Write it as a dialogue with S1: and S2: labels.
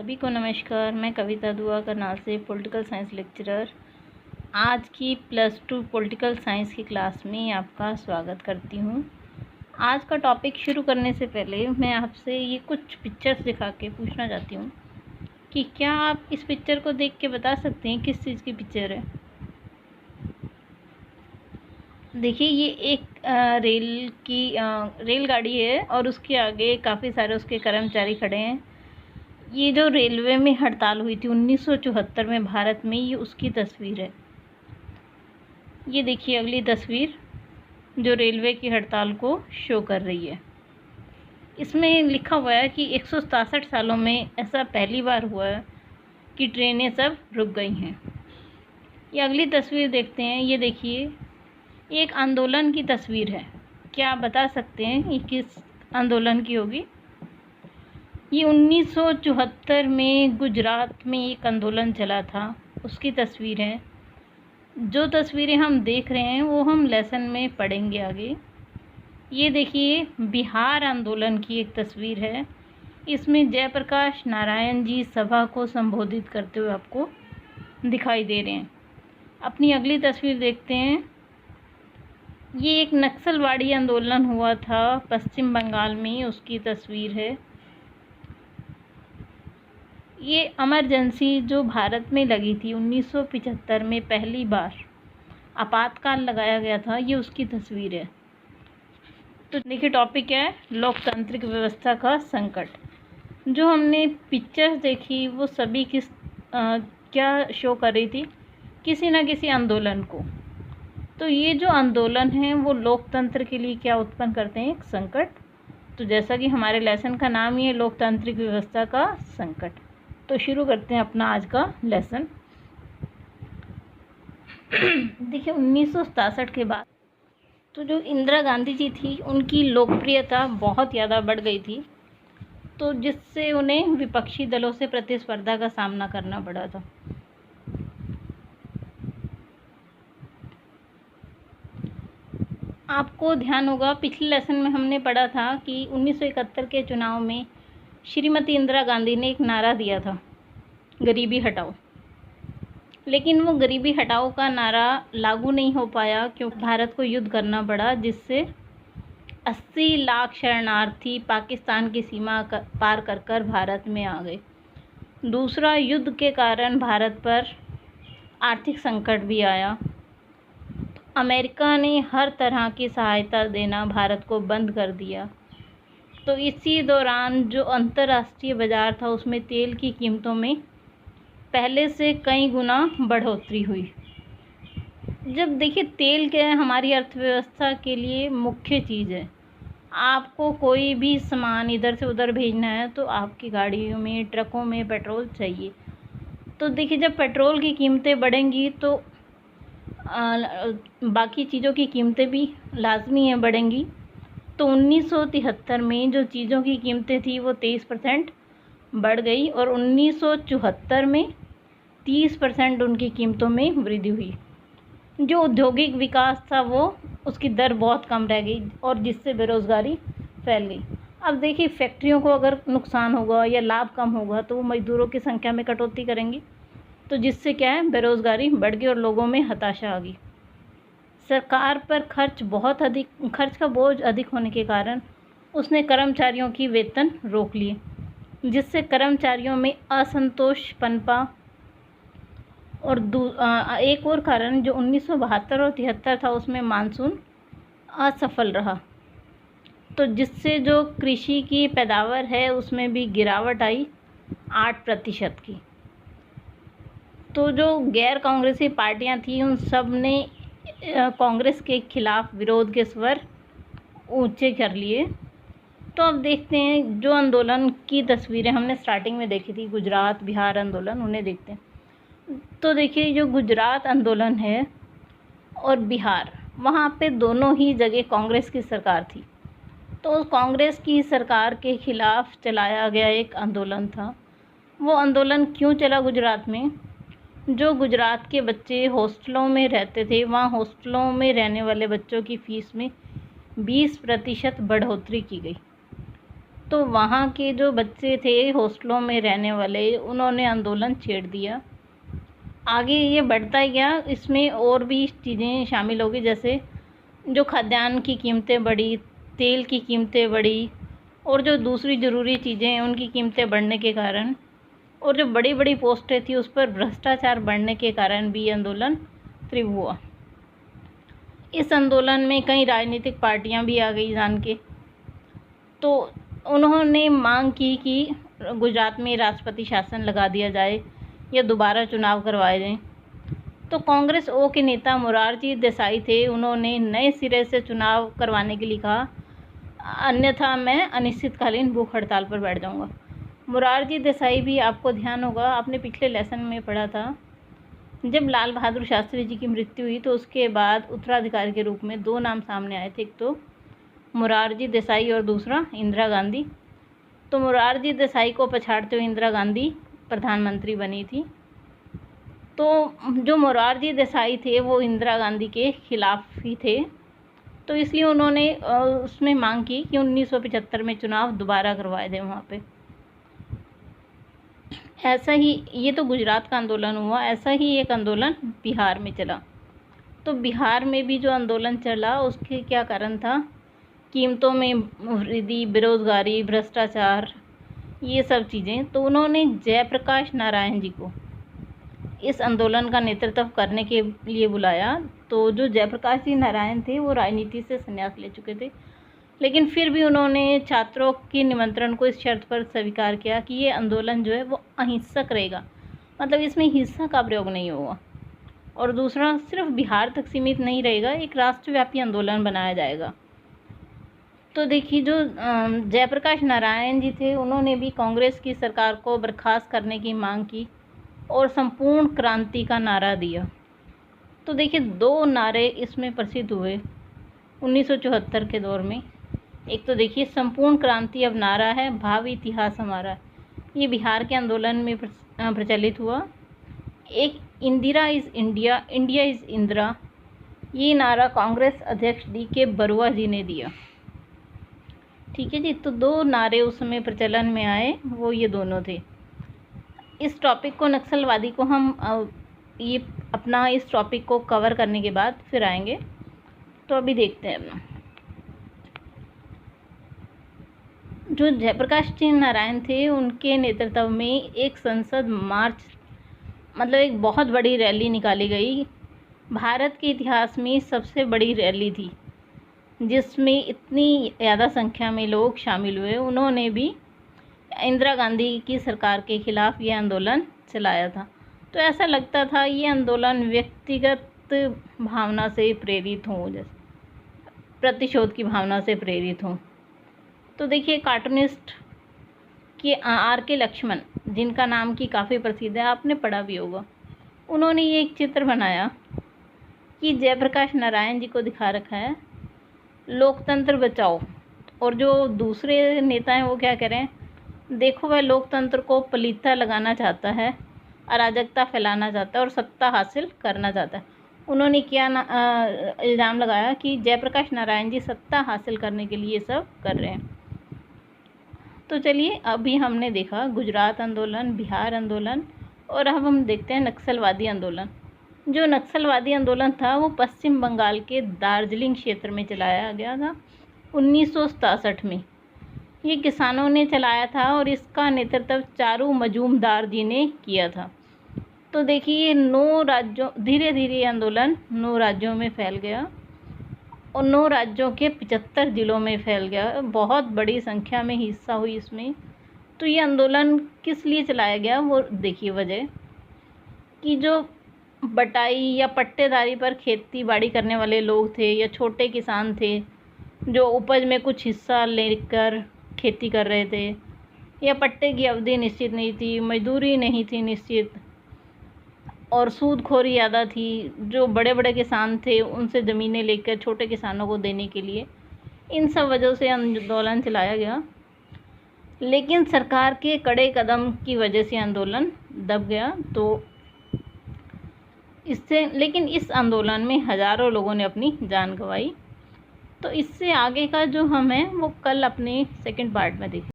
S1: सभी को नमस्कार। मैं कविता दुआ करनाल से पॉलिटिकल साइंस लेक्चरर आज की +2 पॉलिटिकल साइंस की क्लास में आपका स्वागत करती हूँ। आज का टॉपिक शुरू करने से पहले मैं आपसे ये कुछ पिक्चर्स दिखा के पूछना चाहती हूँ कि क्या आप इस पिक्चर को देख के बता सकते हैं किस चीज़ की पिक्चर है। देखिए, ये एक रेलगाड़ी है और उसके आगे काफ़ी सारे उसके कर्मचारी खड़े हैं। ये जो रेलवे में हड़ताल हुई थी 1974 में भारत में, ये उसकी तस्वीर है। ये देखिए अगली तस्वीर जो रेलवे की हड़ताल को शो कर रही है। इसमें लिखा हुआ है कि 167 सालों में ऐसा पहली बार हुआ है कि ट्रेनें सब रुक गई हैं। ये अगली तस्वीर देखते हैं। ये देखिए एक आंदोलन की तस्वीर है। क्या आप बता सकते हैं ये किस आंदोलन की होगी? ये 1974 में गुजरात में एक आंदोलन चला था, उसकी तस्वीर है। जो तस्वीरें हम देख रहे हैं वो हम लेसन में पढ़ेंगे आगे। ये देखिए बिहार आंदोलन की एक तस्वीर है। इसमें जयप्रकाश नारायण जी सभा को संबोधित करते हुए आपको दिखाई दे रहे हैं। अपनी अगली तस्वीर देखते हैं। ये एक नक्सलवाड़ी आंदोलन हुआ था पश्चिम बंगाल में, उसकी तस्वीर है। ये इमरजेंसी जो भारत में लगी थी 1975 में पहली बार आपातकाल लगाया गया था, ये उसकी तस्वीर है। तो देखिए टॉपिक है लोकतांत्रिक व्यवस्था का संकट। जो हमने पिक्चर्स देखी वो सभी क्या शो कर रही थी? किसी न किसी आंदोलन को। तो ये जो आंदोलन है वो लोकतंत्र के लिए क्या उत्पन्न करते हैं? एक संकट। तो जैसा कि हमारे लेसन का नाम ही है लोकतांत्रिक व्यवस्था का संकट। तो शुरू करते हैं अपना आज का लेसन। देखिए 1967 के बाद तो जो इंदिरा गांधी जी थी उनकी लोकप्रियता बहुत ज़्यादा बढ़ गई थी, तो जिससे उन्हें विपक्षी दलों से प्रतिस्पर्धा का सामना करना पड़ा था। आपको ध्यान होगा पिछले लेसन में हमने पढ़ा था कि 1971 के चुनाव में श्रीमती इंदिरा गांधी ने एक नारा दिया था, गरीबी हटाओ। लेकिन वो गरीबी हटाओ का नारा लागू नहीं हो पाया क्योंकि भारत को युद्ध करना पड़ा, जिससे 80 लाख शरणार्थी पाकिस्तान की सीमा पार कर भारत में आ गए। दूसरा, युद्ध के कारण भारत पर आर्थिक संकट भी आया। अमेरिका ने हर तरह की सहायता देना भारत को बंद कर दिया। तो इसी दौरान जो अंतर्राष्ट्रीय बाज़ार था उसमें तेल की कीमतों में पहले से कई गुना बढ़ोतरी हुई। जब देखिए तेल क्या है, हमारी अर्थव्यवस्था के लिए मुख्य चीज़ है। आपको कोई भी सामान इधर से उधर भेजना है तो आपकी गाड़ियों में, ट्रकों में पेट्रोल चाहिए। तो देखिए जब पेट्रोल की कीमतें बढ़ेंगी तो बाकी चीज़ों की कीमतें भी लाजमी हैं बढ़ेंगी। तो 1973 में जो चीज़ों की कीमतें थी वो 23% बढ़ गई और 1974 में 30% उनकी कीमतों में वृद्धि हुई। जो औद्योगिक विकास था वो उसकी दर बहुत कम रह गई और जिससे बेरोज़गारी फैल गई। अब देखिए फैक्ट्रियों को अगर नुकसान होगा या लाभ कम होगा तो वो मज़दूरों की संख्या में कटौती करेंगी, तो जिससे क्या है, बेरोज़गारी बढ़ गई और लोगों में हताशा आ गई। सरकार पर खर्च का बोझ अधिक होने के कारण उसने कर्मचारियों की वेतन रोक लिए, जिससे कर्मचारियों में असंतोष पनपा। और एक और कारण जो 1972 और 73 था उसमें मानसून असफल रहा, तो जिससे जो कृषि की पैदावार है उसमें भी गिरावट आई 8% की। तो जो गैर कांग्रेसी पार्टियां थी उन सब ने कांग्रेस के खिलाफ विरोध के स्वर ऊंचे कर लिए। तो अब देखते हैं जो आंदोलन की तस्वीरें हमने स्टार्टिंग में देखी थी, गुजरात बिहार आंदोलन, उन्हें देखते हैं। तो देखिए जो गुजरात आंदोलन है और बिहार, वहाँ पे दोनों ही जगह कांग्रेस की सरकार थी। तो उस कांग्रेस की सरकार के खिलाफ चलाया गया एक आंदोलन था। वो आंदोलन क्यों चला गुजरात में? जो गुजरात के बच्चे हॉस्टलों में रहते थे, वहाँ हॉस्टलों में रहने वाले बच्चों की फ़ीस में 20% बढ़ोतरी की गई। तो वहाँ के जो बच्चे थे हॉस्टलों में रहने वाले, उन्होंने आंदोलन छेड़ दिया। आगे ये बढ़ता गया, इसमें और भी चीज़ें शामिल हो गई, जैसे जो खाद्यान्न की कीमतें बढ़ी, तेल की कीमतें बढ़ी, और जो दूसरी ज़रूरी चीज़ें हैं उनकी कीमतें बढ़ने के कारण, और जो बड़ी बड़ी पोस्टें थी उस पर भ्रष्टाचार बढ़ने के कारण भी आंदोलन तीव्र हुआ। इस आंदोलन में कई राजनीतिक पार्टियां भी आ गई जान के। तो उन्होंने मांग की कि गुजरात में राष्ट्रपति शासन लगा दिया जाए या दोबारा चुनाव करवाए जाएं। तो कांग्रेस ओ के नेता मोरारजी देसाई थे, उन्होंने नए सिरे से चुनाव करवाने के लिए कहा, अन्यथा मैं अनिश्चितकालीन भूख हड़ताल पर बैठ जाऊंगा। मोरारजी देसाई भी, आपको ध्यान होगा, आपने पिछले लेसन में पढ़ा था, जब लाल बहादुर शास्त्री जी की मृत्यु हुई तो उसके बाद उत्तराधिकारी के रूप में 2 नाम सामने आए थे, एक तो मोरारजी देसाई और दूसरा इंदिरा गांधी। तो मोरारजी देसाई को पछाड़ते हुए इंदिरा गांधी प्रधानमंत्री बनी थी। तो जो मोरारजी देसाई थे वो इंदिरा गांधी के खिलाफ ही थे, तो इसलिए उन्होंने उसमें मांग की कि 1975 में चुनाव दोबारा करवाए दें वहाँ पे। ऐसा ही, ये तो गुजरात का आंदोलन हुआ, ऐसा ही एक आंदोलन बिहार में चला। तो बिहार में भी जो आंदोलन चला उसके क्या कारण था, कीमतों में वृद्धि, बेरोजगारी, भ्रष्टाचार, ये सब चीज़ें। तो उन्होंने जयप्रकाश नारायण जी को इस आंदोलन का नेतृत्व करने के लिए बुलाया। तो जो जयप्रकाश जी नारायण थे वो राजनीति से संन्यास ले चुके थे, लेकिन फिर भी उन्होंने छात्रों के निमंत्रण को इस शर्त पर स्वीकार किया कि ये आंदोलन जो है वो अहिंसक रहेगा, मतलब इसमें हिंसा का प्रयोग नहीं होगा, और दूसरा सिर्फ बिहार तक सीमित नहीं रहेगा, एक राष्ट्रव्यापी आंदोलन बनाया जाएगा। तो देखिए, जो जयप्रकाश नारायण जी थे उन्होंने भी कांग्रेस की सरकार को बर्खास्त करने की मांग की और संपूर्ण क्रांति का नारा दिया। तो देखिए, 2 नारे इसमें प्रसिद्ध हुए 1974 के दौर में। एक तो देखिए, संपूर्ण क्रांति अब नारा है, भावी इतिहास हमारा, ये बिहार के आंदोलन में प्रचलित हुआ। एक Indira is India, India is Indira, ये नारा कांग्रेस अध्यक्ष DK बरुआ जी ने दिया। ठीक है जी, तो 2 नारे उस समय प्रचलन में आए, वो ये दोनों थे। इस टॉपिक को, नक्सलवादी को, हम ये अपना इस टॉपिक को कवर करने के बाद फिर आएंगे। तो अभी देखते हैं अपना, जो जयप्रकाश जी नारायण थे उनके नेतृत्व में एक संसद मार्च, मतलब एक बहुत बड़ी रैली निकाली गई। भारत के इतिहास में सबसे बड़ी रैली थी, जिसमें इतनी ज़्यादा संख्या में लोग शामिल हुए। उन्होंने भी इंदिरा गांधी की सरकार के खिलाफ ये आंदोलन चलाया था। तो ऐसा लगता था ये आंदोलन व्यक्तिगत भावना से प्रेरित हो, जैसे प्रतिशोध की भावना से प्रेरित हो। तो देखिए, कार्टूनिस्ट के RK लक्ष्मण, जिनका नाम की काफ़ी प्रसिद्ध है, आपने पढ़ा भी होगा, उन्होंने ये एक चित्र बनाया कि जयप्रकाश नारायण जी को दिखा रखा है, लोकतंत्र बचाओ, और जो दूसरे नेता हैं वो क्या कह रहे हैं, देखो वह लोकतंत्र को पलीता लगाना चाहता है, अराजकता फैलाना चाहता है और सत्ता हासिल करना चाहता है। उन्होंने क्या इल्ज़ाम लगाया कि जयप्रकाश नारायण जी सत्ता हासिल करने के लिए सब कर रहे हैं। तो चलिए, अभी हमने देखा गुजरात आंदोलन, बिहार आंदोलन, और अब हम देखते हैं नक्सलवादी आंदोलन। जो नक्सलवादी आंदोलन था वो पश्चिम बंगाल के दार्जिलिंग क्षेत्र में चलाया गया था 1967 में। ये किसानों ने चलाया था और इसका नेतृत्व चारू मजूमदार जी ने किया था। तो देखिए, 9 राज्यों, धीरे धीरे आंदोलन 9 राज्यों में फैल गया और 9 राज्यों के 75 ज़िलों में फैल गया। बहुत बड़ी संख्या में हिस्सा हुई इसमें। तो ये आंदोलन किस लिए चलाया गया, वो देखिए वजह, कि जो बटाई या पट्टेदारी पर खेती बाड़ी करने वाले लोग थे या छोटे किसान थे, जो उपज में कुछ हिस्सा लेकर खेती कर रहे थे, या पट्टे की अवधि निश्चित नहीं थी, मजदूरी नहीं थी निश्चित, और सूदखोरी ज़्यादा थी। जो बड़े बड़े किसान थे उनसे ज़मीनें लेकर छोटे किसानों को देने के लिए, इन सब वजहों से आंदोलन चलाया गया। लेकिन सरकार के कड़े कदम की वजह से आंदोलन दब गया। तो लेकिन इस आंदोलन में हज़ारों लोगों ने अपनी जान गंवाई। तो इससे आगे का जो हम है वो कल अपने सेकंड पार्ट में देखें।